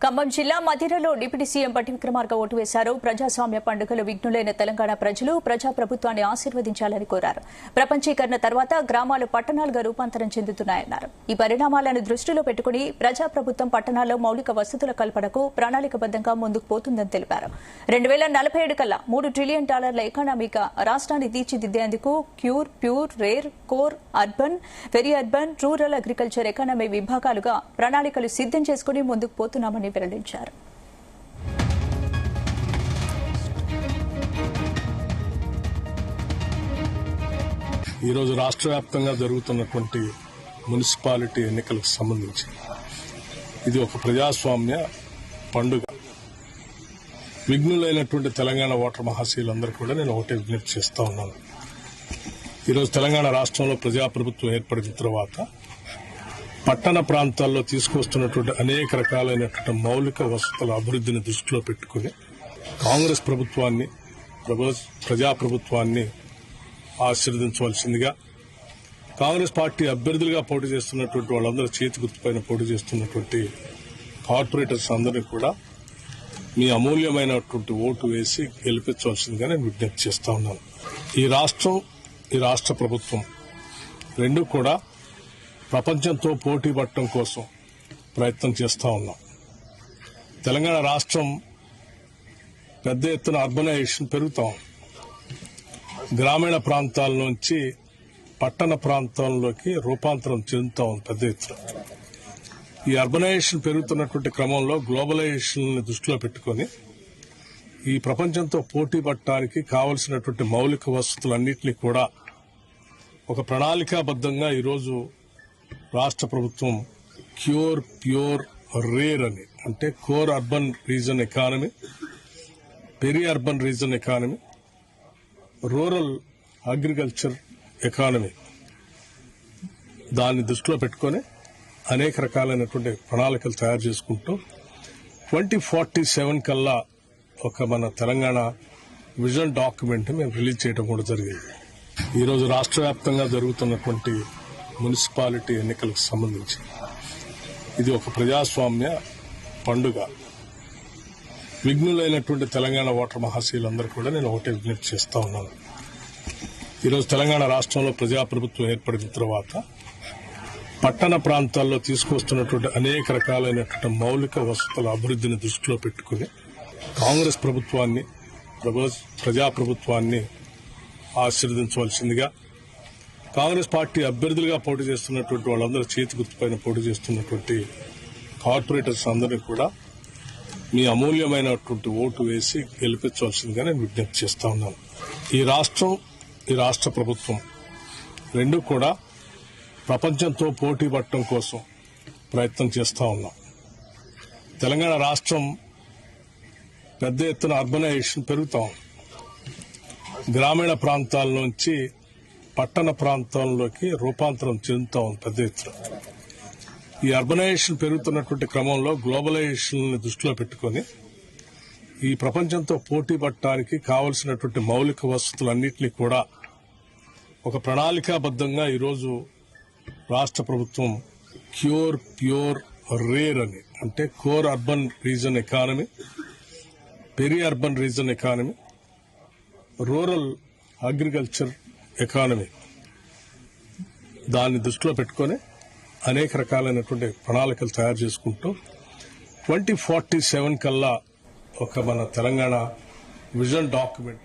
ఖమ్మం జిల్లా మధిరలో deputy CM బట్టి Vikramarka vote వేశారు. ప్రజాస్వామ్య పండుగలు విఘ్నులైన తెలంగాణ ప్రజలు ప్రజాప్రభుత్వాన్ని ఆశీర్వదించాలని కోరారు. ప్రపంచీకరణ తర్వాత గ్రామాలు పట్టణాలుగా రూపాంతరం చెందుతున్నాయన్నారు. ఈ పరిణామాలను దృష్టిలో పెట్టుకుని ప్రజాప్రభుత్వం పట్టణాల్లో మౌలిక వసతుల కల్పనకు ప్రణాళికబద్దంగా ముందుకు పోతుందని తెలిపారు. 2047 కల్లా $3 ట్రిలియన్ ఎకానమీగా రాష్ట్రాన్ని తీర్చిదిద్దేందుకు cure, pure, rare, core, urban, very urban, rural agriculture economy విభాగాలుగా ప్రణాళికలు సిద్దం చేసుకుని ముందుకు పోతున్నామని వెల్లడించారు. ఈరోజు రాష్ట్ర వ్యాప్తంగా జరుగుతున్నటువంటి మున్సిపాలిటీ ఎన్నికలకు సంబంధించి ఇది ఒక ప్రజాస్వామ్య పండుగ. విఘ్నులైనటువంటి తెలంగాణ ఓటర్ మహాశీలందరూ కూడా నేను ఒకటే విజ్ఞప్తి చేస్తా ఉన్నాను. ఈరోజు తెలంగాణ రాష్ట్రంలో ప్రజాప్రభుత్వం ఏర్పడిన తర్వాత పట్టణ ప్రాంతాల్లో తీసుకొస్తున్నటువంటి అనేక రకాలైనటువంటి మౌలిక వసతుల అభివృద్ధిని దృష్టిలో పెట్టుకుని కాంగ్రెస్ ప్రభుత్వాన్ని, ప్రజాప్రభుత్వాన్ని ఆశీర్వదించవలసిందిగా, కాంగ్రెస్ పార్టీ అభ్యర్థులుగా పోటీ చేస్తున్నటువంటి వాళ్ళందరూ చేతి గుర్తుపైన పోటీ చేస్తున్నటువంటి కార్పొరేటర్స్ అందరినీ కూడా మీ అమూల్యమైనటువంటి ఓటు వేసి గెలిపించవలసిందిగా నేను విజ్ఞప్తి చేస్తా ఉన్నాను. ఈ రాష్ట్రం, ఈ రాష్ట్ర ప్రభుత్వం రెండూ కూడా ప్రపంచంతో పోటీ పడటం కోసం ప్రయత్నం చేస్తూ ఉన్నాం. తెలంగాణ రాష్ట్రం పెద్ద ఎత్తున అర్బనైజేషన్ పెరుగుతాం. గ్రామీణ ప్రాంతాల నుంచి పట్టణ ప్రాంతాల్లోకి రూపాంతరం చెందుతా ఉంది పెద్ద ఎత్తున. ఈ అర్బనైజేషన్ పెరుగుతున్నటువంటి క్రమంలో గ్లోబలైజేషన్ దృష్టిలో పెట్టుకుని ఈ ప్రపంచంతో పోటీ పడటానికి కావలసినటువంటి మౌలిక వసతులన్నింటినీ కూడా ఒక ప్రణాళికాబద్దంగా ఈరోజు రాష్ట్ర ప్రభుత్వం క్యూర్, ప్యూర్, రేర్ అని, అంటే core urban reason economy, peri urban reason economy, rural agriculture economy, దాన్ని దృష్టిలో పెట్టుకుని అనేక రకాలైనటువంటి ప్రణాళికలు తయారు చేసుకుంటూ 2047 కల్లా ఒక మన తెలంగాణ విజన్ డాక్యుమెంట్ మేము రిలీజ్ చేయడం కూడా జరిగింది. ఈరోజు రాష్ట్ర వ్యాప్తంగా జరుగుతున్నటువంటి మున్సిపాలిటీ ఎన్నికలకు సంబంధించి ఇది ఒక ప్రజాస్వామ్య పండుగ. విఘ్నులైనటువంటి తెలంగాణ ఓటర్ మహాశీలందరూ కూడా నేను ఒకటే విజ్ఞప్తి చేస్తా ఉన్నాను. ఈరోజు తెలంగాణ రాష్ట్రంలో ప్రజాప్రభుత్వం ఏర్పడిన తర్వాత పట్టణ ప్రాంతాల్లో తీసుకొస్తున్నటువంటి అనేక రకాలైనటువంటి మౌలిక వసతుల అభివృద్ధిని దృష్టిలో పెట్టుకుని కాంగ్రెస్ ప్రభుత్వాన్ని, ప్రజాప్రభుత్వాన్ని ఆశీర్వదించవలసిందిగా, కాంగ్రెస్ పార్టీ అభ్యర్థులుగా పోటీ చేస్తున్నటువంటి వాళ్ళందరూ చేతి గుర్తుపైన పోటీ చేస్తున్నటువంటి కార్పొరేటర్స్ అందరినీ కూడా మీ అమూల్యమైనటువంటి ఓటు వేసి గెలిపించవలసిందిగా నేను విజ్ఞప్తి చేస్తా ఉన్నాను. ఈ రాష్ట్రం, ఈ రాష్ట్ర ప్రభుత్వం రెండూ కూడా ప్రపంచంతో పోటీ పడటం కోసం ప్రయత్నం చేస్తూ ఉన్నాం. తెలంగాణ రాష్ట్రం పెద్ద ఎత్తున అర్బనైజేషన్ పెరుగుతాం. గ్రామీణ ప్రాంతాల నుంచి పట్టణ ప్రాంతాల్లోకి రూపాంతరం చెందుతా ఉంది పెద్ద ఎత్తున. ఈ అర్బనైజేషన్ పెరుగుతున్నటువంటి క్రమంలో గ్లోబలైజేషన్ దృష్టిలో పెట్టుకుని ఈ ప్రపంచంతో పోటీ పడటానికి కావలసినటువంటి మౌలిక వసతులన్నింటినీ కూడా ఒక ప్రణాళికాబద్దంగా ఈరోజు రాష్ట్ర ప్రభుత్వం క్యూర్, ప్యూర్, రేర్ అని, అంటే core urban reason economy, peri urban reason economy, rural agriculture economy, దాన్ని దృష్టిలో పెట్టుకుని అనేక రకాలైనటువంటి ప్రణాళికలు తయారు చేసుకుంటూ 2047 కల్లా ఒక మన తెలంగాణ విజన్ డాక్యుమెంట్